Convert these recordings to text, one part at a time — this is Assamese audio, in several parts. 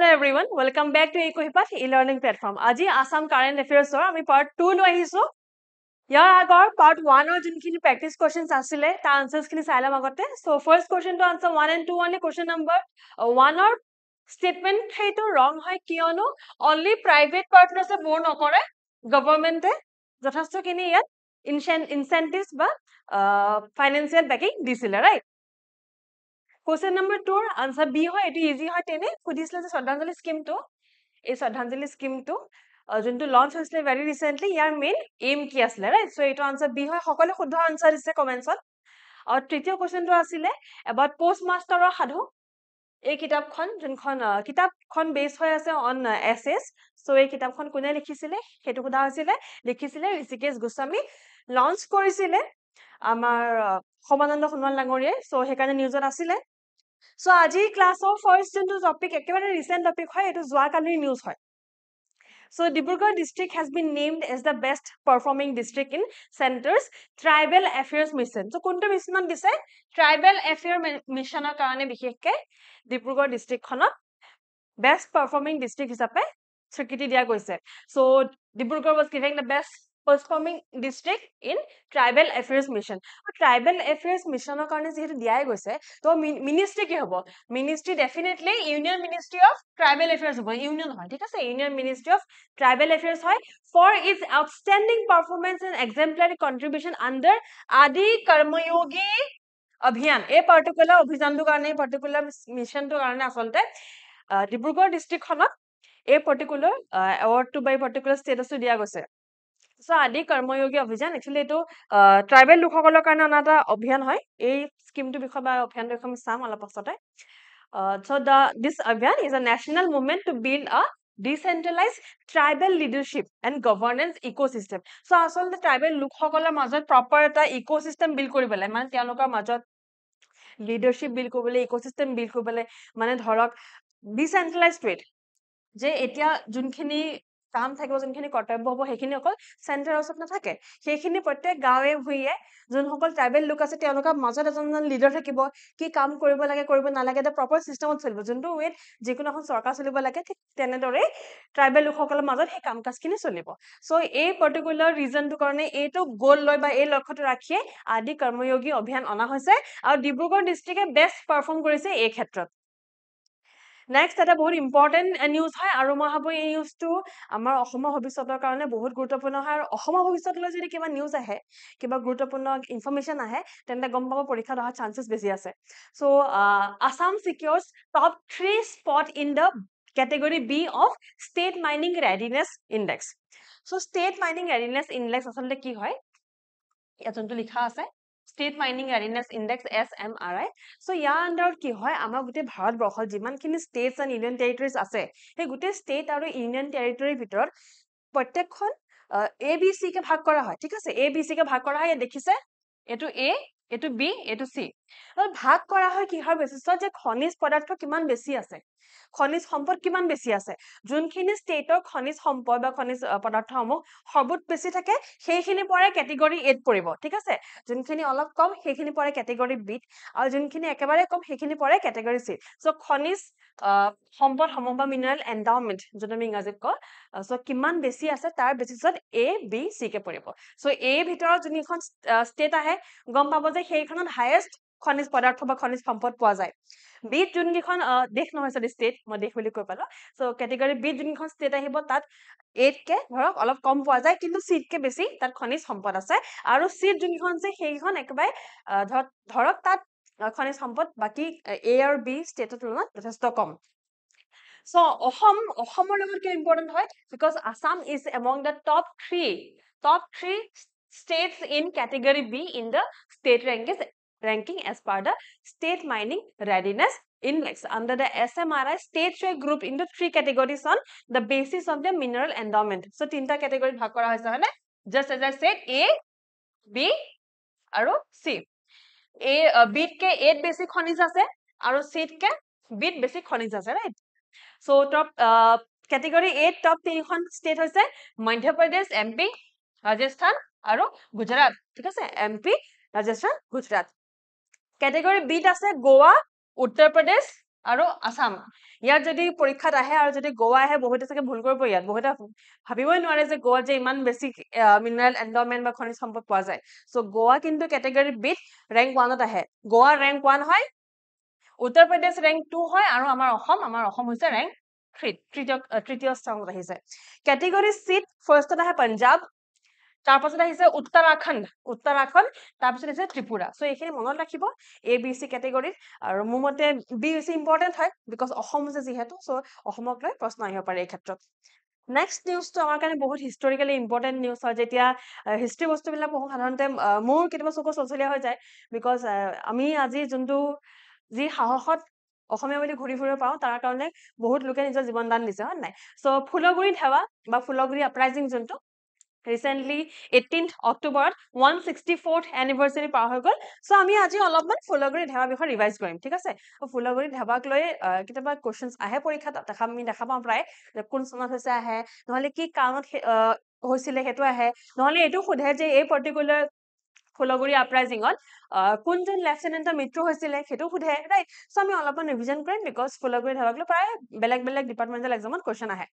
Hello everyone, welcome back to Ecohipath e-learning platform. Aji Assam Current Affairs or ami part 2 lo ahiso. Yar agor part 1 or jinkhini practice questions asile ta answers khini saila magote. So first question to answer 1 and 2 only question number 1 or statement heito wrong hoy kiyono only private partners e bore nokore government e jothasto kini yat incentives ba financial backing disile, right? Question number 2 answer B hoy etu easy hoy tene khudisle je Shraddhanjali scheme to ei Shraddhanjali scheme to juntu launch hoisle very recently yar main aim ki asle, right? So etu answer B hoy hokole shuddha answer dise comments on aur tritiyo question to asile about postmaster or sadhu ei kitab khon junkhon kitab khon base hoy ase on essays. So ei kitab khon kune likhisile hetu kudha hoisile likhisile Rishikesh Goswami launch korisile amar Homananda Khunwal Langoriye. So hekane news ot asile. So আজি ক্লাছৰ ফাৰ্স্ট যোনটো টপিক একেবাৰে ৰিসেন্ট টপিক হয় এটো যোৱাকালিৰ নিউজ হয় So Dibrugarh district has been named as the best performing district in Centre's Tribal Affairs Mission. So কোনটো মিছনত দিছে Tribal Affairs Missionৰ কাৰণে বিশেষকে Dibrugarh district খনক best performing district হিচাপে স্বীকৃতি দিয়া গৈছে So Dibrugarh was given the best performing district in Tribal Affairs Mission. Tribal Affairs Mission কাৰণে যেহেতু দিয়াই গৈছে তো ministry কি হ'ব ministry definitely Union Ministry of Tribal Affairs হ'ব union হয় ঠিক আছে Union Ministry of Tribal Affairs হয় for its outstanding performance and exemplary contribution under Adi Karma Yogi Abhiyan এই particular অভিযানটো কাৰণে particular missionটো কাৰণে আসলতে Dibrugarh district খনক এই particular award to by particular status দিয়া গৈছে So Adi Karmayogi Abhijan actually etu tribal লোকসকলৰ কাৰণে অনাটা অভিযান হয় এই স্কিমটো বিষয় বা অভিযানটো আমি চাম অলপ পাছতে So this abhiyan is a national movement to build a decentralized tribal leadership and governance ecosystem So আসলে tribal লোকসকলৰ মাজত proper এটা ecosystem build কৰিবলে মানে তেওঁলোকৰ মাজত leadership build কৰিবলে ecosystem build কৰিবলে মানে ধৰক decentralized way যে এতিয়া যোনখিনি কাম থাকিব যোনখিনি কৰ্তব্য হ'ব সেইখিনি অকল চেন্টাৰৰ ওচৰত নাথাকে সেইখিনি প্ৰত্যেক গাঁৱে ভুঁইয়ে যোনসকল ট্ৰাইবেল লোক আছে তেওঁলোকৰ মাজত এজন লিডাৰ থাকিব কি কাম কৰিব লাগে কৰিব নালাগে এটা প্ৰপাৰ সিস্টেমত চলিব যোনটো ৱেট যিকোনো এখন চৰকাৰ চলিব লাগে ঠিক তেনেদৰে ট্ৰাইবেল লোকসকলৰ মাজত সেই কাম কাজখিনি চলিব সো এই পাৰ্টিকুলাৰ ৰিজনটো কাৰণে এইটো গোল লৈ বা এই লক্ষ্যটো ৰাখিয়ে আদি কৰ্ময়োগী অভিযান অনা হৈছে আৰু ডিব্ৰুগড় ডিস্ট্ৰিক্টে বেষ্ট পাৰফৰ্ম কৰিছে এই ক্ষেত্ৰত Next এটা বহুত ইম্পৰ্টেন্ট নিউজ হয় আৰু মই ভাবো এই নিউজটো আমাৰ অসমৰ ভৱিষ্যতৰ কাৰণে বহুত গুৰুত্বপূৰ্ণ হয় আৰু অসমৰ ভৱিষ্যতলৈ যদি কিবা নিউজ আহে কিবা গুৰুত্বপূৰ্ণ ইনফৰমেশন আহে তেন্তে গম পাব পৰীক্ষাত অহা চান্সেস বেছি আছে so Assam secures top 3 spot in the category B of state mining readiness index so state mining readiness index আসলে কি হয় ইয়াতটো লিখা আছে State Mining Readiness Index SMRI so ইয়াৰ আন্ডাৰত কি হয় আমাৰ গুটে ভাৰতবৰ্ষৰ যিমানখিনি states and union territories আছে সেই গুটে state আৰু union territory ভিতৰত প্ৰত্যেকখন ABC কে ভাগ কৰা হয় ঠিক আছে ABC কে ভাগ কৰা হয় দেখিছে এটো A এটো B এটো C আৰু ভাগ কৰা হয় কিহৰ বেচিছত যে খনিজ পদাৰ্থ কিমান বেছি আছে খনিজ সম্পদ কিমান বেছি আছে যোনখিনি ষ্টেটৰ খনিজ সম্পদ বা খনিজ পদাৰ্থসমূহ সৰ্বোত বেছি থাকে সেইখিনি পৰে ক্যাটেগৰি 8 পৰিব ঠিক আছে যোনখিনি অলপ কম সেইখিনি পৰে ক্যাটেগৰি B আৰু যোনখিনি একেবাৰে কম সেইখিনি পৰে ক্যাটেগৰি C সো খনিজ সম্পদ সমূহ বা মিনাৰেল এন্ডাউমেন্ট যোন আমি ইংৰাজীত কওঁ সো কিমান বেছি আছে তাৰ বেচিছত A B C কে পৰিব সো A ভিতৰত যোনখন ষ্টেট আহে গম পাব যে সেইখনত হাইয়েস্ট খনিজ পদাৰ্থ বা খনিজ সম্পদ পোৱা যায় B যোনকিখন দেশ নহয় সৰি ষ্টেট মই দেশ বুলি কৈ পালো সো ক্যাটেগৰি B যোনখন ষ্টেট আহিব তাত 8 কে ধৰক অলপ কম পোৱা যায় কিন্তু C কে বেছি তাত খনিজ সম্পদ আছে আৰু C যোনখন আছে সেইখন একেবাৰে ধৰক তাত খনিজ সম্পদ বাকি A আৰু B ষ্টেটৰ তুলনাত যথেষ্ট কম So অসমৰ লগত কি ইম্পৰ্টেন্ট হয় because Assam is among the top 3 states in category B in the state ranking as per the State Mining Readiness Index under the SMRI states were grouped into 3 categories on the basis of their mineral endowment so তিনটা category ভাগ কৰা হৈছে হয়নে just as I said A B আৰু C A B কে 8 বেছি খনিজ আছে আৰু C কে B বেছি খনিজ আছে right so top category 8 top 3 খন state হৈছে Madhya Pradesh MP Rajasthan আৰু Gujarat ঠিক আছে MP Rajasthan Gujarat category B আছে Goa Uttar Pradesh আৰু আসাম ইয়াত যদি পৰীক্ষাত আহে আৰু যদি গোৱা আহে বহুতে চাগে ভুল কৰিব ইয়াত বহুতে ভাবিবই নোৱাৰে যে গোৱাত যে ইমান বেছি মিনাৰেল এন্ডমেন্ট বা খনিজ সম্পদ পোৱা যায় সো গোৱা কিন্তু কেটেগৰী বিত ৰেংক 1ত আহে গোৱা ৰেংক 1 হয় উত্তৰ প্ৰদেশ ৰেংক 2 হয় আৰু আমাৰ অসম হৈছে ৰেংক 3 তৃতীয় স্থানত আহিছে কেটেগৰী সিত ফাৰ্ষ্টত আহে পঞ্জাব তাৰপাছত আহিছে উত্তৰাখণ্ড তাৰপিছত আহিছে ত্ৰিপুৰা সো এইখিনি মনত ৰাখিব এ বি চি কেটেগৰীত আৰু মোৰ মতে বি বেছি ইম্পৰ্টেণ্ট হয় বিকজ অসম যে যিহেতু সো অসমক লৈ প্ৰশ্ন আহিব পাৰে এই ক্ষেত্ৰত নেক্সট নিউজটো আমাৰ কাৰণে বহুত হিষ্টৰিকেলি ইম্পৰ্টেণ্ট নিউজ হয় যেতিয়া হিষ্ট্ৰী বস্তুবিলাক বহুত সাধাৰণতে মোৰ কেতিয়াবা চকু চলচলীয়া হৈ যায় বিকজ আমি আজি যোনটো যি সাহসত অসমীয়া বুলি ঘূৰি ফুৰিব পাওঁ তাৰ কাৰণে বহুত লোকে নিজৰ জীৱন দান দিছে হয় নাই সো ফুলগুৰি ধাৱা বা ফুলগুৰি আপৰাইজিং যোনটো ৰিচেণ্টলি 18th অক্টোবৰত 164th এনিভাৰ্চাৰী পাৰ হৈ গ'ল সো আমি আজি অলপমান ফুলগুৰি ধাৱা বিষয়ে ৰিভাইজ কৰিম ঠিক আছে ফুলগুৰি ধাৱাক লৈ কেতিয়াবা কুৱেশ্যনছ আহে পৰীক্ষাত আমি দেখা পাওঁ প্ৰায় কোন চনত হৈছে আহে নহলে কি কাৰণত হৈছিলে সেইটো আহে নহলে এইটো সোধে যে এই পাৰ্টিকুলাৰ ফুলগুৰি আপৰাইজিঙত কোনজন লেফটেনেণ্টৰ মৃত্যু হৈছিলে সেইটো সোধে ৰাইট সো আমি অলপমান ৰিভিজন কৰিম বিকজ ফুলগুৰি ধাৱাক লৈ প্ৰায় বেলেগ ডিপাৰ্টমেণ্টেল এক্সামত কুৱেশ্যন আহে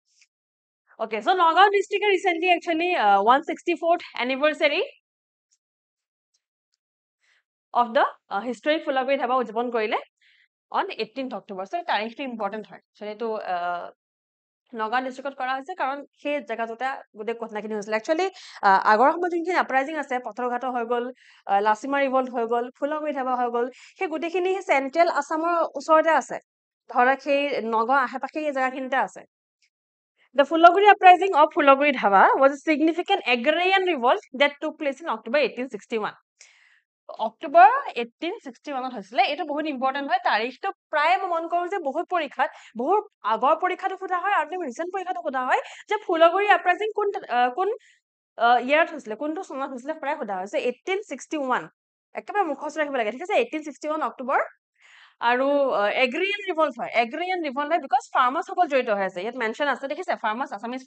Okay, so Nagaon district recently actually 164th anniversary of the historic Fulaguri Dhaba উদযাপন কৰিলে on 18th October. So তাৰিখটো important হয়। So এইটো নগাঁও ডিষ্ট্ৰিক্টত কৰা হৈছে কাৰণ সেই জেগাটোতে গোটেই ঘটনাখিনি হৈছিল একচুৱেলি আগৰ সময়ত যোনখিনি আপৰাইজিং আছে পথৰঘাট হৈ গ'ল লাচিমা ৰিভল্ট হৈ গ'ল ফুলগুৰি ধাবা হৈ গ'ল সেই গোটেইখিনি চেন্ট্ৰেল আসামৰ ওচৰতে আছে ধৰক সেই নগাঁও আশে-পাশে এই জেগাখিনিতে আছে The Fulaguri uprising of Fulaguri Dhaba was a significant agrarian revolt that took place in October 1861. October 1861 হৈছিলে এইটো বহুত ইম্পৰ্টেণ্ট হয় তাৰিখটো প্ৰায় মই মন কৰো যে বহুত পৰীক্ষাত বহুত আগৰ পৰীক্ষাটো সোধা হয় আৰু ৰিসেন্ট পৰীক্ষাটো সোধা হয় যে ফুলগুৰি আপৰাইজিং কোন ইয়াৰত হৈছিলে কোনটো চনত হৈছিলে প্ৰায় সোধা হৈছে 1861 একেবাৰে মুখস্থ ৰাখিব লাগে ঠিক আছে 1861 অক্টোবৰ আৰু এগ্ৰিয়ান ৰিভল্ট হয় বিকজ ফাৰ্মাৰ্ছ সকল জড়িত হৈ আছে ইয়াত মেনশ্যন আছে দেখিছে ফাৰ্মাৰ্ছ আছামিজ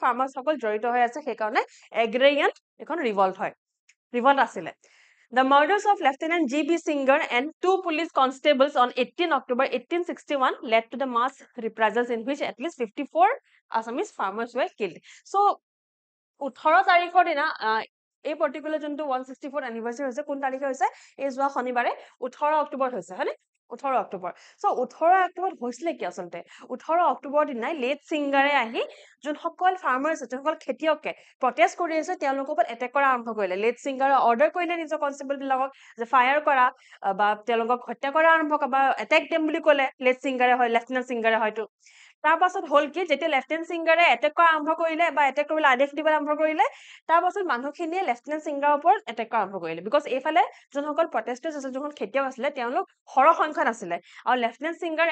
ফাৰ্মাৰ্ছ সকল জড়িত হৈ আছে সেইকাৰণে এগ্ৰিয়ান এখন ৰিভল্ট আছিলে The murders of Lieutenant G.B. Singer and 2 police constables on 18 October 1861 led to the mass reprisals in which at least 54 Assamese farmers were killed. So, 18 তাৰিখৰ দিনা এই পাৰ্টিকুলাৰ যোনটো 164th এনিভাৰ্সাৰী হৈছে কোন তাৰিখে হৈছে এই যোৱা শনিবাৰে 18 অক্টোবৰ হৈছে হয়নে 18 অক্টোবৰ সো 18 অক্টোবৰ হৈছিলে কি আচলতে 18 অক্টোবৰ দিনাই লেট সিংগাৰে আহি যোনসকল ফাৰ্মাৰ্ছ যোনসকল খেতিয়কে প্ৰটেষ্ট কৰি আছে তেওঁলোকৰ ওপৰত এটেক কৰা আৰম্ভ কৰিলে লেট সিংগাৰে অৰ্ডাৰ কৰিলে নিজৰ কনষ্টেবল বিলাকক যে ফায়াৰ কৰা বা তেওঁলোকক হত্যা কৰা আৰম্ভ কৰা বা এটেক দেম বুলি ক'লে লেট সিংগাৰে হয় লেফটেনেণ্ট সিংগাৰে হয়তো তাৰ পাছত হল কি যেতিয়া লেফটেনেণ্ট সিংগাৰে এটেক কৰা আৰম্ভ কৰিলে বা এটেক কৰিবলৈ আদেশ দিব আৰম্ভ কৰিলে তাৰ পাছত মানুহখিনিয়ে লেফটেনেণ্ট সিংগাৰৰ ওপৰত এটেক কৰা আৰম্ভ কৰিলে বিকজ এইফালে যোনসকল প্ৰটেষ্টাৰ্ছ আছিল যোনসকল খেতিয়ক আছিলে তেওঁলোক সৰহ সংখ্যাত আছিলে আৰু লেফটেনেণ্ট সিংগাৰ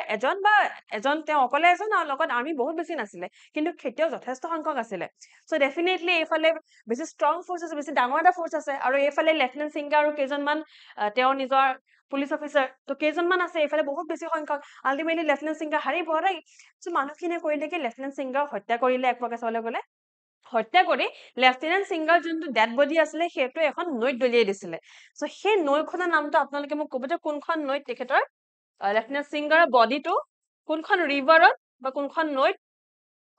এজন তেওঁ অকলে এজন আৰু লগত আৰ্মি বহুত বেছি নাছিলে কিন্তু খেতিয়ক যথেষ্ট সংখ্যক আছিলে সো ডেফিনেটলি এইফালে বেছি ষ্ট্ৰং ফ'ৰ্চ আছে বেছি ডাঙৰ এটা ফ'ৰ্চ আছে আৰু এইফালে লেফটেনেণ্ট সিংগাৰ আৰু কেইজনমান তেওঁ নিজৰ পুলিচ অফিচাৰ তো কেইজনমান আছে এইফালে বহুত বেছি সংখ্যক আল্টিমেটলি লেফটেনেণ্ট সিংগাৰ হাৰিব ৰাইট সো মানুহখিনিয়ে কৰিলে কি লেফটেনেণ্ট সিংগাৰ হত্যা কৰিলে এক প্ৰকাৰে চাবলৈ গ'লে হত্যা কৰি লেফটেনেণ্ট সিংগাৰ যোনটো ডেড বডি আছিলে সেইটো এখন নৈত দলিয়াই দিছিলে সো সেই নৈখনৰ নামটো আপোনালোকে মোক ক'ব যে কোনখন নৈত তেখেতৰ লেফটেনেণ্ট সিংগাৰৰ বডিটো কোনখন ৰিভাৰত বা কোনখন নৈত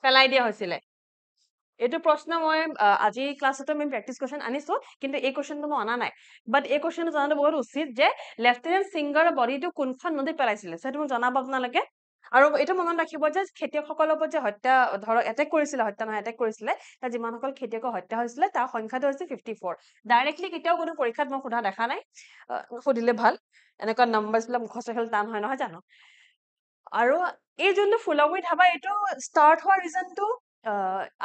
পেলাই দিয়া হৈছিলে এইটো প্ৰশ্ন মই আজি ক্লাছতো আমি প্ৰেক্টিছ কুৱেশ্যন আনিছো কিন্তু এই কুৱেশ্যনটো মই অনা নাই বাট এই কুৱেশ্যনটো জনাটো বহুত উচিত যে লেফটেনেণ্ট সিংগাৰৰ বডিটো কোনখন নদীত পেলাইছিলে সেইটো মোক জনাব আপোনালোকে আৰু এইটো মনত ৰাখিব যে খেতিয়কসকলৰ ওপৰত যে হত্যা ধৰক এটেক কৰিছিলে তাৰ যিমানসকল খেতিয়কৰ হত্যা হৈছিলে তাৰ সংখ্যাটো হৈছে 54 ডাইৰেক্টলি কেতিয়াও কোনো পৰীক্ষাত মই সোধা দেখা নাই সুধিলে ভাল এনেকুৱা নাম্বাৰছ বিলাক মুখস্থ ৰাখিবলৈ টান হয় নহয় জানো আৰু এই যোনটো ফুলগুৰি ধাবা এইটো ষ্টাৰ্ট হোৱাৰ ৰিজনটো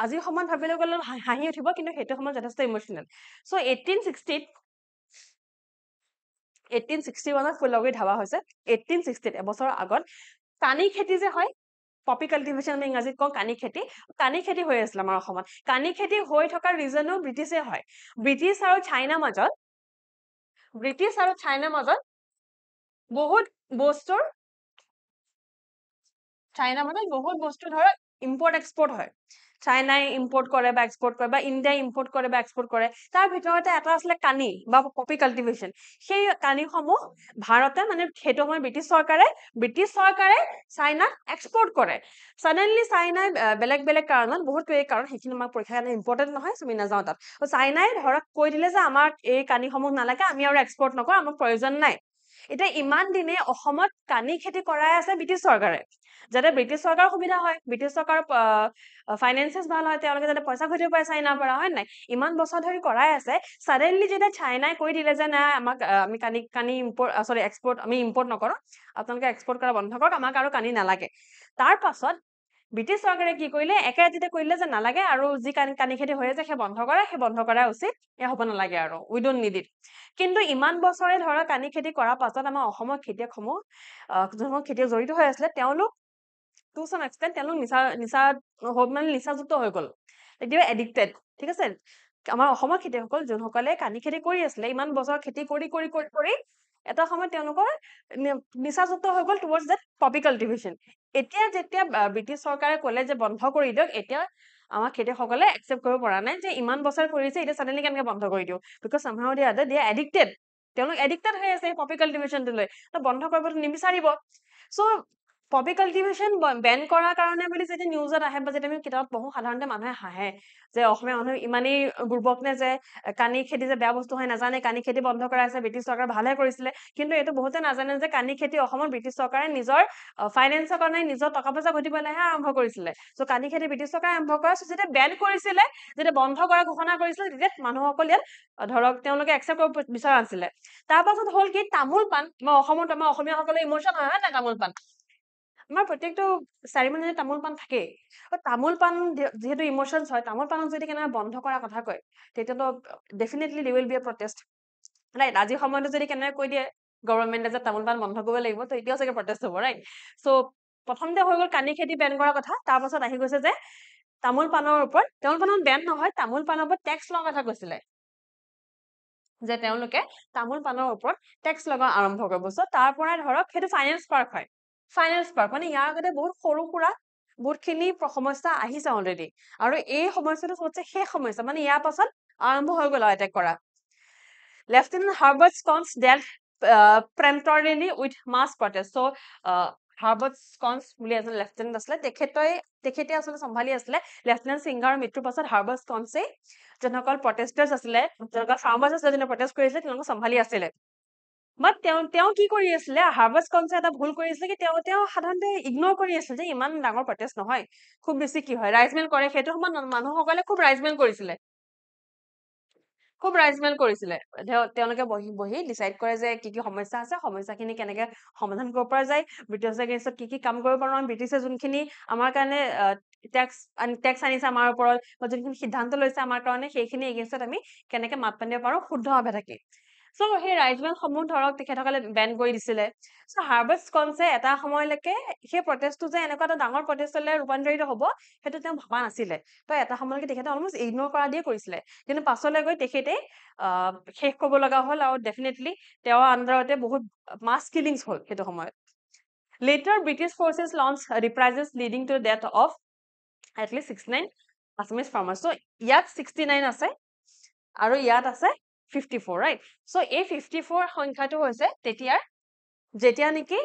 আজিৰ সময়ত ভাবিলে গ'লে হাঁহি উঠিব কিন্তু সেইটো সময়ত যথেষ্ট ইমোচনেল সো 1861ত ফুলগুৰি ধাবা হৈছে 1860 এবছৰৰ আগত কানি খেতি যে হয় পপি কাল্টিভেশ্যন আমি ইংৰাজীত কওঁ কানি খেতি হৈ আছিল আমাৰ অসমত কানি খেতি হৈ থকাৰ ৰিজনো ব্ৰিটিছে হয় ব্ৰিটিছ আৰু চাইনাৰ মাজত বহুত বস্তুৰ ধৰক ইম্পৰ্ট এক্সপৰ্ট হয় চাইনাই ইম্পৰ্ট কৰে বা এক্সপৰ্ট কৰে বা ইণ্ডিয়াই ইম্পৰ্ট কৰে বা এক্সপৰ্ট কৰে তাৰ ভিতৰতে এটা আছিলে কানি বা পপি কাল্টিভেশ্যন সেই কানিসমূহ ভাৰতে মানে সেইটো সময় ব্ৰিটিছ চৰকাৰে চাইনাক এক্সপৰ্ট কৰে সাডেনলি চাইনাই বেলেগ বেলেগ কাৰণত বহুত কাৰণ সেইখিনি আমাৰ পৰীক্ষাৰ কাৰণে ইম্পৰ্টেণ্ট নহয় আমি নাযাওঁ তাত চাইনাই ধৰক কৈ দিলে যে আমাক এই কানিসমূহ নালাগে আমি আৰু এক্সপৰ্ট নকৰোঁ আমাক প্ৰয়োজন নাই এতিয়া ইমান দিনে অসমত কানি খেতি কৰাই আছে ব্ৰিটিছ চৰকাৰে যাতে ব্ৰিটিছ চৰকাৰৰ সুবিধা হয় ব্ৰিটিছ চৰকাৰৰ ফাইনেন্সেছ ভাল হয় তেওঁলোকে যাতে পইচা ঘটিব পাৰে চাইনাৰ পৰা হয় নাই ইমান বছৰ ধৰি কৰাই আছে সাডেনলি যেতিয়া চাইনাই কৈ দিলে যে নাই আমাক আমি কানি এক্সপৰ্ট আমি ইম্পৰ্ট নকৰোঁ আপোনালোকে এক্সপৰ্ট কৰা বন্ধ কৰক আমাক আৰু কানি নালাগে তাৰ পাছত ব্ৰিটিছ চৰকাৰে কি কৰিলে একেৰাতিতে কৰিলে যে নালাগে আৰু যি কানি খেতি হৈ আছে সেই বন্ধ কৰা উচিত এয়া হ'ব নালাগে আৰু উই ডোন্ট নিড ইট কিন্তু ইমান বছৰে ধৰা কানি খেতি কৰাৰ পাছত আমাৰ অসমৰ খেতিয়কসমূহ যোনসমূহ খেতিয়ক জড়িত হৈ আছিলে তেওঁলোক টু চাম এক্সটেণ্ট তেওঁলোক নিচাযুক্ত হৈ গ'ল এতিয়া এডিক্টেড ঠিক আছে আমাৰ অসমৰ খেতিয়কসকল যোনসকলে কানি খেতি কৰি আছিলে ইমান বছৰ খেতি কৰি এটা সময়ত তেওঁলোকৰ নিচাযুক্ত হৈ গ'ল টুৱাৰ্ডছ দেট পপি কাল্টিভেশ্যন এতিয়া যেতিয়া ব্ৰিটিছ চৰকাৰে ক'লে যে বন্ধ কৰি দিয়ক এতিয়া আমাৰ খেতিয়কসকলে একচেপ্ট কৰিব পৰা নাই যে ইমান বছৰ কৰিছে এতিয়া সাডেনলি কেনেকে বন্ধ কৰি দিওঁ because somehow the other they are addicted তেওঁলোক এডিক্টেড হৈ আছে পপি কাল্টিভেশ্যনটোলৈ বন্ধ কৰিব নিবিচাৰিব চ' পপি কাল্টিভেশ্যন বেন কৰাৰ কাৰণে বুলি যেতিয়া নিউজত আহে বা যেতিয়া আমি কিতাপত পঢ়ো সাধাৰণতে মানুহে হাঁহে যে অসমীয়া মানুহ ইমানেই দুৰ্বক নে যে কানি খেতি যে বেয়া বস্তু হয় নাজানে কানি খেতি বন্ধ কৰাইছে ব্ৰিটিছ চৰকাৰ ভালে কৰিছিলে কিন্তু এইটো বহুতে নাজানে যে কানি খেতি অসমৰ ব্ৰিটিছ চৰকাৰে নিজৰ ফাইনেন্সৰ কাৰণে নিজৰ টকা পইচা ঘটিবলৈহে আৰম্ভ কৰিছিলে চ' কানি খেতি ব্ৰিটিছ চৰকাৰে আৰম্ভ কৰা যেতিয়া বেন কৰিছিলে যেতিয়া বন্ধ কৰা ঘোষণা কৰিছিলে তেতিয়া মানুহসকল ইয়াত ধৰক তেওঁলোকে একচেপ্ট কৰিব বিচৰা নাছিলে তাৰ পাছত হ'ল কি তামোল পাণ অসমত আমাৰ অসমীয়াসকলৰ ইমোচন হয় নাই তামোল পাণ আমাৰ প্ৰত্যেকটো চেৰিমনিতে তামোল পাণ থাকেই তামোল পাণ যিহেতু ইমোচনছ হয় তামোল পাণক যদি কেনেকৈ বন্ধ কৰাৰ কথা কয় তেতিয়াতো definitely they will B A protest right আজি সময়তো যদি কেনেকৈ কৈ দিয়ে গভৰ্ণমেণ্টে যে তামোল পাণ বন্ধ কৰিব লাগিব তো এতিয়াও চাগে প্ৰটেষ্ট হ'ব ৰাইট চ' প্ৰথমতে হৈ গ'ল কানি খেতি বেন কৰাৰ কথা তাৰ পাছত আহি গৈছে যে তামোল পাণৰ ওপৰত বেন নহয় তামোল পাণৰ ওপৰত টেক্স লগাৰ কথা কৈছিলে যে তেওঁলোকে তামোল পাণৰ ওপৰত টেক্স লগা আৰম্ভ কৰিব চ' তাৰ পৰাই ধৰক সেইটো ফাইনেন্স পাৰ্ক হয় ফাইনেন্স পাৰ্ক মানে ইয়াৰ আগতে বহুত সৰু সুৰা বহুতখিনি সমস্যা আহিছে অলৰেডি আৰু এই সমস্যাটো চবতছে শেষ সমস্যা মানে ইয়াৰ পাছত আৰম্ভ হৈ গ'ল এটেক কৰা lieutenant Herbert Scons death peremptorily with mass protest so Herbert স্কন্স বুলি এজন লেফটেনেণ্ট আছিলে তেখেতে আচলতে চম্ভালি আছিলে লেফটেনেণ্ট সিংগাৰৰ মৃত্যুৰ পাছত হাৰ্বাৰ্ট স্কন্সে যোনসকল প্ৰটেষ্টাৰ্ছ আছিলে যোনসকল ফাৰ্মাৰ্ছ আছিলে যোনে প্ৰটেষ্ট কৰি আছিলে তেওঁলোকক চম্ভালি আছিলে বাট তেওঁ কি কৰি আছিলে হাৰ্বাৰ্ট স্কন্সে এটা ভুল কৰি আছিলে কি তেওঁ সাধাৰণতে ইগনোৰ কৰি আছিলে যে ইমান ডাঙৰ প্ৰটেষ্ট নহয় খুব বেছি কি হয় ৰাইজমেল কৰে সেইটো সময়ত মানুহসকলে খুব ৰাইজমেল কৰিছিলে তেওঁলোকে বহি ডিচাইড কৰে যে কি সমস্যা আছে সমস্যাখিনি কেনেকে সমাধান কৰিব পৰা যায় ব্ৰিটিছৰ এগেইনষ্টত কি কাম কৰিব পাৰোঁ আমি ব্ৰিটিছে যোনখিনি আমাৰ কাৰণে টেক্স আনিছে আমাৰ ওপৰত বা যোনখিনি সিদ্ধান্ত লৈছে আমাৰ কাৰণে সেইখিনি এগেইনষ্টত আমি কেনেকে মাত পাতিব পাৰোঁ শুদ্ধভাৱে থাকি চ' সেই ৰাইজমেলসমূহ ধৰক তেখেতসকলে বেন কৰি দিছিলে চ' হাৰ্বাৰ্ট স্কন্সে এটা সময়লৈকে সেই প্ৰটেষ্টটো যে এনেকুৱা এটা ডাঙৰ প্ৰটেষ্টলৈ ৰূপান্তৰিত হ'ব সেইটো তেওঁ ভবা নাছিলে তো এটা সময়লৈকে তেখেতে অলমষ্ট ইগনোৰ কৰা দিয়ে কৰিছিলে কিন্তু পাছলৈ গৈ তেখেতে শেষ কৰিব লগা হ'ল আৰু ডেফিনেটলি তেওঁৰ আণ্ডাৰতে বহুত মাছ কিলিংছ হ'ল সেইটো সময়ত later British forces launch reprisals leading to death of at least 69 Assamese farmers so' ইয়াত 69 আছে আৰু ইয়াত আছে 54 ৰাইট চ' এই 54 সংখ্যাটো হৈছে যেতিয়া নেকি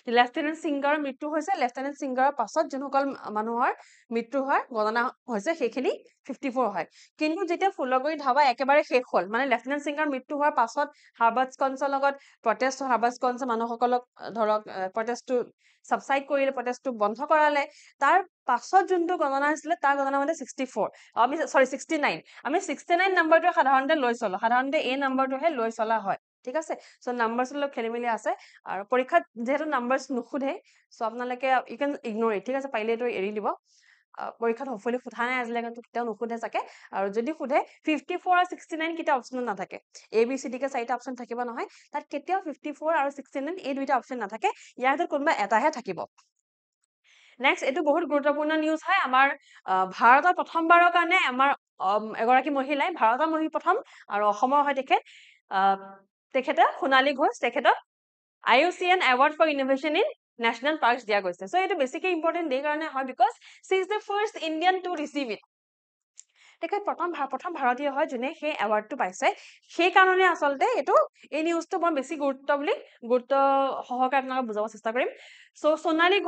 লেফটেনেণ্ট সিংগাৰৰ মৃত্যু হৈছে লেফটেনেণ্ট সিংগাৰৰ পাছত যোনসকল মানুহৰ মৃত্যু হোৱাৰ গণনা হৈছে সেইখিনি 54 হয় কিন্তু যেতিয়া ফুলগুৰি ধাবা একেবাৰে শেষ হ'ল মানে লেফটেনেণ্ট সিংগাৰ মৃত্যু হোৱাৰ পাছত হাৰ্বাৰ্ট স্কন্সৰ লগত প্ৰটেষ্ট হাৰ্বাৰ্ট স্কন্সে মানুহসকলক ধৰক প্ৰটেষ্টটো ছাবচাইড কৰিলে প্ৰটেষ্টটো বন্ধ কৰালে তাৰ পাছত যোনটো গণনা হৈছিলে তাৰ গণনা মতে 64 আমি 69 আমি 69 নম্বৰটো সাধাৰণতে লৈ চলো সাধাৰণতে এই নম্বৰটোহে লৈ চলা হয় ঠিক আছে চ' নাম্বাৰছ অলপ খেলি মেলি আছে আৰু পৰীক্ষাত যিহেতু নাম্বাৰছ নুসুধে চ' আপোনালোকে ইউ কেন ইগনোৰ ইট ঠিক আছে পাৰিলে এইটো এৰি দিব পৰীক্ষাত হপফুলি সোধা নাই আজিলৈকে কেতিয়াও নুসুধে চাগে আৰু যদি সোধে 54 আৰু 69 কেতিয়া অপশ্যন নাথাকে ABCD কে 4টা অপশ্যন থাকিব নহয় তাত কেতিয়াও 54 আৰু 69 এই দুইটা অপশ্যন নাথাকে ইয়াৰ ভিতৰত কোনোবা এটাহে থাকিব নেক্সট এইটো বহুত গুৰুত্বপূৰ্ণ নিউজ হয় আমাৰ ভাৰতৰ প্ৰথমবাৰৰ কাৰণে আমাৰ এগৰাকী মহিলাই ভাৰতৰ প্ৰথম আৰু অসমৰ হয় তেখেতে সোণালী ঘোষ তেখেতক IUCN award for innovation in national parks দিয়া গৈছে so এটা basically important day কাৰণে হয় because she is the first Indian to receive it তেখেত প্ৰথম ভাৰতীয় হয় যোনে সেই এৱাৰ্ডটো পাইছে সেই কাৰণে আচলতে এটো এই নিউজটো মই বেছি গুৰুত্ব সহকাৰে আপোনাক বুজাব চেষ্টা কৰিম so সোণালী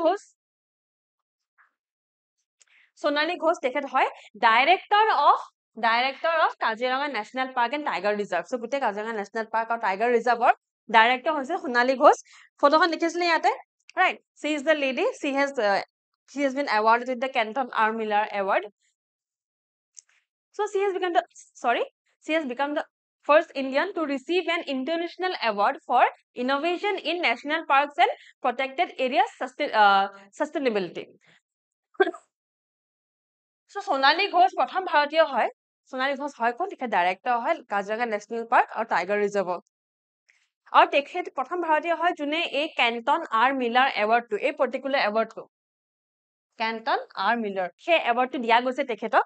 ঘোষ তেখেত হয় director of Kaziranga national park and tiger reserve so গোটেই কাজিৰঙা নেশ্যনেল পাৰ্ক আৰু টাইগাৰ ৰিজাৰ্ভৰ ডাইৰেক্টৰ হৈছে সোণালী ঘোষ ফটোখন দেখিছিলে ইয়াতে right she is the lady she has been awarded with the Kenton R Miller award so she has become the first Indian to receive an international award for innovation in national parks and protected areas sustainability so সোণালী ঘোষ প্ৰথম ভাৰতীয় হয় সোণালী ঘোষ হয় কোন তেখেত ডাইৰেক্টৰ হয় কাজিৰঙা নেশ্যনেল পাৰ্ক আৰু টাইগাৰ ৰিজাৰ্ভ আৰু তেখেত প্ৰথম ভাৰতীয় হয় যোনে এই কেণ্টন আৰ মিলাৰ এৱাৰ্ডটো এই পাৰ্টিকুলাৰ এৱাৰ্ডটো কেণ্টন আৰ মিলাৰ সেই এৱাৰ্ডটো দিয়া গৈছে তেখেতক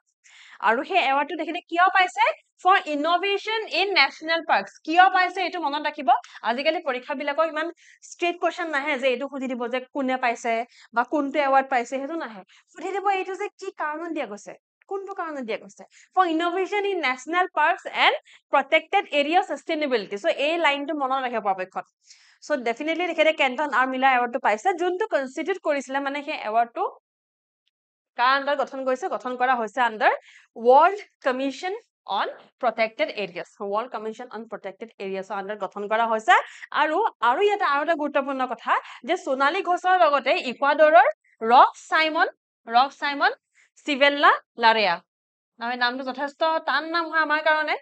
আৰু সেই এৱাৰ্ডটো তেখেতে কিয় পাইছে ফৰ ইনোভেশন ইন নেশ্যনেল পাৰ্কস কিয় পাইছে এইটো মনত ৰাখিব আজিকালি পৰীক্ষা বিলাকৰ ইমান ষ্ট্ৰেট কোৱেশ্চন নাহে যে এইটো সুধি দিব যে কোনে পাইছে বা কোনটো এৱাৰ্ড পাইছে সেইটো নাহে সুধি দিব এইটো যে কি কাৰণত দিয়া গৈছে কোনটো কাৰণত দিয়া গৈছে for innovation in national parks and protected area sustainability so এই লাইনটো মনত ৰাখিব পৰাপক্ষত সো ডেফিনেটলি তেখেতে কেণ্টন আৰ মিলাৰ এৱাৰ্ডটো পাইছে যোনটো কনস্টিটিউট কৰিছিলে মানে সেই এৱাৰ্ডটো কাৰ আন্ডাৰ গঠন কৰা হৈছে under World Commission on Protected Areas World Commission on Protected Areas under গঠন কৰা হৈছে আৰু এটা গুৰুত্বপূৰ্ণ কথা যে সোণালী ঘোষৰ লগতে ইকুৱাডৰৰ ৰক সাইমন চিভেল্লা লাৰেয়া নামটো যথেষ্ট টান নাম হয় আমাৰ কাৰণে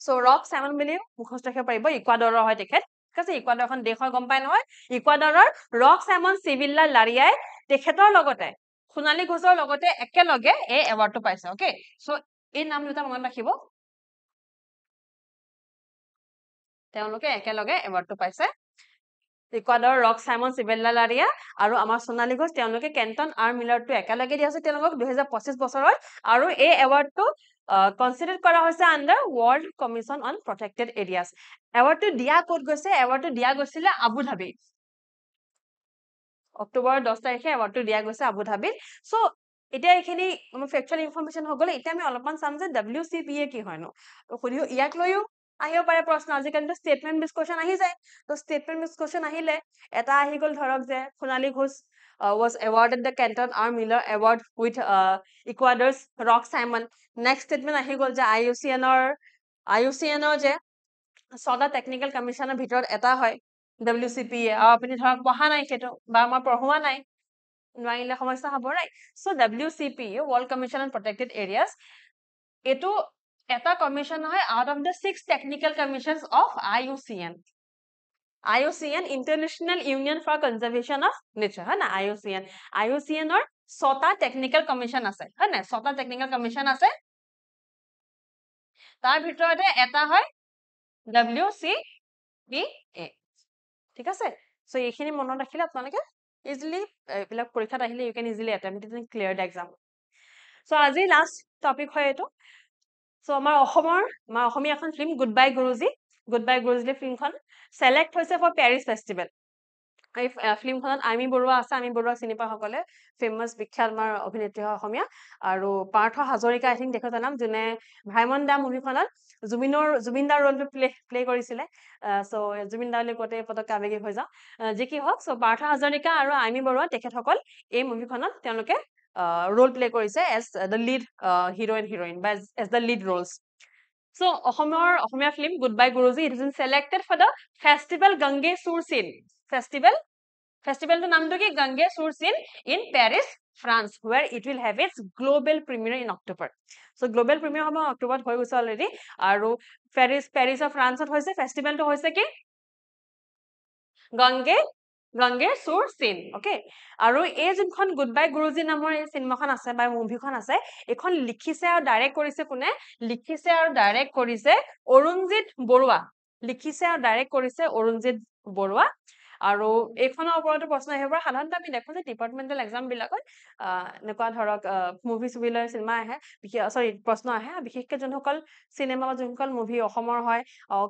সো ৰক সাইমন বুলি মুখস্থ ৰাখিব পাৰিব ইকুৱাডৰৰ হয় তেখেত ঠিক আছে ইকুৱাডৰ এখন দেশ হয় গম পাই নহয় ইকুৱাডৰৰ ৰক সাইমন চিভিল্লা লাৰিয়াই তেখেতৰ লগতে সোণালী ঘোষৰ লগতে একেলগে এই এৱাৰ্ডটো পাইছে ওকে সো এই নাম দুটা মনত ৰাখিব তেওঁলোকে একেলগে এৱাৰ্ডটো পাইছে ইকুৱাডৰ ৰক সাইমন চিভেল্লা লাৰিয়া আৰু আমাৰ সোণালী ঘোষ তেওঁলোকে কেণ্টন আৰ মিলাৰটো একেলগে দিয়া আছে তেওঁলোকক 2025 বছৰত আৰু এই এৱাৰ্ডটো কনসিডাৰ কৰা হৈছে under World Commission on Protected Areas এৱাৰ্ডটো দিয়া ক'ত গৈছে এৱাৰ্ডটো দিয়া গৈছিলে আবু ধাবি অক্টোবৰ 10 তাৰিখে এৱাৰ্ডটো দিয়া গৈছে আবু ধাবিত সো এতিয়া এইখিনি ফেকচুৱেল ইনফৰমেশন হৈ গ'ল এতিয়া আমি অলপমান চাম যে WCPA কি হয় নো সুধিও ইয়াক লৈও আহিব পাৰে প্ৰশ্ন আজিকালিতো ষ্টেটমেন্ট ডিসকাশন আহি যায় তো ষ্টেটমেন্ট ডিসকাশন আহিলে এটা আহি গ'ল ধৰক যে সোণালী Ghosh was awarded the Kenton R Miller Award with Ecuador's Rock Simon next statement আহি গ'ল যে IUCN যে ছটা টেকনিক্যাল কমিশনৰ ভিতৰত এটা হয় WCPA আৰু আপুনি ধৰক পঢ়া নাই সেইটো বা মই পঢ়ুৱা নাই নোৱাৰিলে সমস্যা হ'ব right so WCPA World Commission on Protected Areas এটো এটা কমিশন হয় out of the 6 technical commissions of IUCN International Union for Conservation of Nature হয় না IUCN ৰ ছটা টেকনিক্যাল কমিশন আছে হয় না ছটা টেকনিক্যাল কমিশন আছে তাৰ ভিতৰতে এটা হয় WCPA ঠিক আছে সো এইখিনি মনত ৰাখিলে আপোনালোকে ইজিলি এইবিলাক পৰীক্ষাত আহিলে you can easily attempt it and clear the exam so আজি লাষ্ট টপিক হয় এটো সো আমাৰ অসমীয়া এখন ফিল্ম গুডবাই গুৰুজি ফিল্মখন সেলেক্ট হৈছে ফৰ পেৰিছ ফেষ্টিভেল এই ফিল্মখনত আইমি বৰুৱা আছে আইমি বৰুৱা চিনি পোৱা সকলে ফেমাস বিখ্যাত আমাৰ অভিনেত্ৰী হয় অসমীয়া আৰু পাৰ্থ হাজৰিকা আই থিংক দেখো জানাম যোনে ভাইমন দা মুভিখনত জুবিনদাৰ ৰোলটো প্লে কৰিছিলে সো জুবিনদাৰলৈ কোতে পতক আবেগিক হৈ যাও যে কি হওক সো পাৰ্থ হাজৰিকা আৰু আইমি বৰুৱা তেখেতসকল এই মুভিখনত তেওঁলোকে ৰোল প্লে কৰিছে এজ দ্য লিড হিৰোইন বা as the lead roles So, Asomiya film Goodbye Guruji it has been selected for the Festival Gange Sur Scene. Festival to নামটো কি Gange Sur Scene in Paris, France, where it will have its global premiere in October. So, global premiere হ'ব অক্টোবৰত হৈ গৈছে already আৰু Paris of France ত হৈছে festival টো হৈছে কি Gange Sur Scene, okay? আৰু এই যোনখন Goodbye Guruji নামৰ এই চিনেমাখন আছে বা মুভিখন আছে এখন লিখিছে আৰু ডাইৰেক্ট কৰিছে কোনে লিখিছে আৰু ডাইৰেক্ট কৰিছে অৰুণজিৎ বৰুৱা আৰু এইখনৰ ওপৰতো প্ৰশ্ন আহিব পাৰে সাধাৰণতে আমি দেখো যে ডিপাৰ্টমেণ্টেল এক্সাম বিলাকত এনেকুৱা ধৰক মুভি চুভিলৈ চিনেমা আহে সৰি প্ৰশ্ন আহে বিশেষকৈ যোনসকল চিনেমা বা যোনসকল মুভি অসমৰ হয়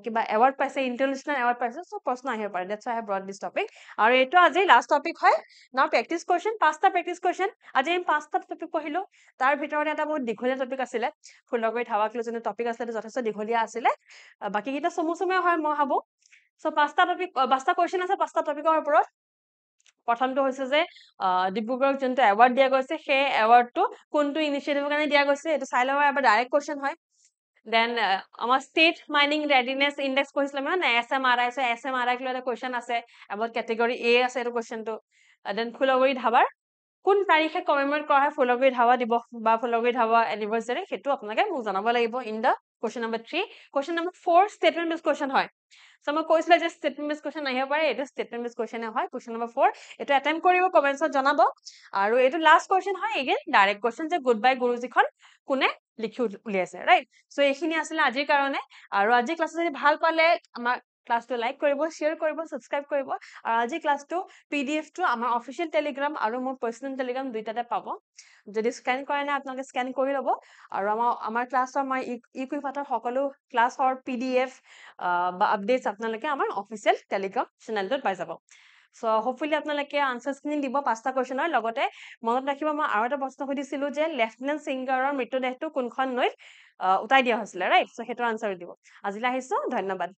কিবা এৱাৰ্ড পাইছে ইণ্টাৰনেশ্যনেল এৱাৰ্ড পাইছে চব প্ৰশ্ন আহিব পাৰে that's I have brought this topic আৰু এইটো আজি লাষ্ট টপিক হয় নাও প্ৰেক্টিচ কুৱেশ্যন 5টা প্ৰেক্টিচ কুৱেশ্যন আজি আমি 5টা টপিক পঢ়িলো তাৰ ভিতৰতে এটা বহুত দীঘলীয়া টপিক আছিলে ফুলগুৰিত হাৱাক লৈ যোনটো টপিক আছিলে যথেষ্ট দীঘলীয়া আছিলে বাকীকেইটা চমু হয় মই ভাবো চ' 5টা কুৱেশ্যন আছে 5টা টপিকৰ ওপৰত প্ৰথমটো হৈছে যে ডিব্ৰুগড়ক যোনটো এৱাৰ্ড দিয়া গৈছে সেই এৱাৰ্ডটো কোনটো ইনিচিয়েটিভৰ কাৰণে দিয়া গৈছে এইটো চাই ল'ব এবাৰ ডাইৰেক্ট কুৱেশ্যন হয় দেন আমাৰ ষ্টেট মাইনিং ৰেডিনেছ ইণ্ডেক্স পঢ়িছিলে মানে SMRI চ SMRI লৈ এটা কুৱেশ্যন আছে এবাউট কেটেগৰী A আছে এইটো কুৱেশ্যনটো দেন ফুলগুৰি ধাবাৰ কোন তাৰিখে কমেমৰেট কৰা হয় ফুলগুৰি ধাবা দিৱস বা ফুলগুৰি ধাবা এনিভাৰ্চাৰী সেইটো আপোনালোকে মোক জনাব লাগিব in the question number 3 question number 4 statement বেছ কুৱেশ্যন হয় চ' মই কৈছিলে যে ষ্টেটমেণ্ট বেছ কুৱেশ্যন আহিব পাৰে এইটো ষ্টেটমেণ্ট বেছ কুৱেশ্যনে হয় কুৱেশ্যন নম্বৰ 4 এইটো এটেম্প কৰিব কমেণ্টছত জনাব আৰু এইটো লাষ্ট কুৱেশ্যন হয় এগেইন ডাইৰেক্ট কুৱেশ্যন যে গুড বাই গুৰুজীখন কোনে লিখি উলিয়াইছে ৰাইট চ' এইখিনি আছিলে আজিৰ কাৰণে আৰু আজি ক্লাছ যদি ভাল পালে আমাৰ ক্লাছটো লাইক কৰিব শ্বেয়াৰ কৰিব ছাবস্ক্ৰাইব কৰিব আৰু আজি ক্লাছটো PDF-টো আমাৰ অফিচিয়েল টেলিগ্ৰাম আৰু মোৰ পাৰ্চনেল টেলিগ্ৰাম দুইটাতে পাব যদি স্কেন কৰে নাই আপোনালোকে স্কেন কৰি ল'ব আৰু আমাৰ ক্লাছৰ আমাৰ ইকুইফাটৰ সকলো ক্লাছৰ PDF বা আপডেটছ আপোনালোকে আমাৰ অফিচিয়েল টেলিগ্ৰাম চেনেলটোত পাই যাব চ' হোপফুলি আপোনালোকে আনচাৰ্ছখিনি দিব 5টা কুৱেশ্যনৰ লগতে মনত ৰাখিব মই আৰু এটা প্ৰশ্ন সুধিছিলো যে লেফটেনেণ্ট সিংগাৰৰ মৃতদেহটো কোনখন নৈত উটাই দিয়া হৈছিলে ৰাইট চ' সেইটো আনচাৰ দিব আজিলৈ আহিছো ধন্যবাদ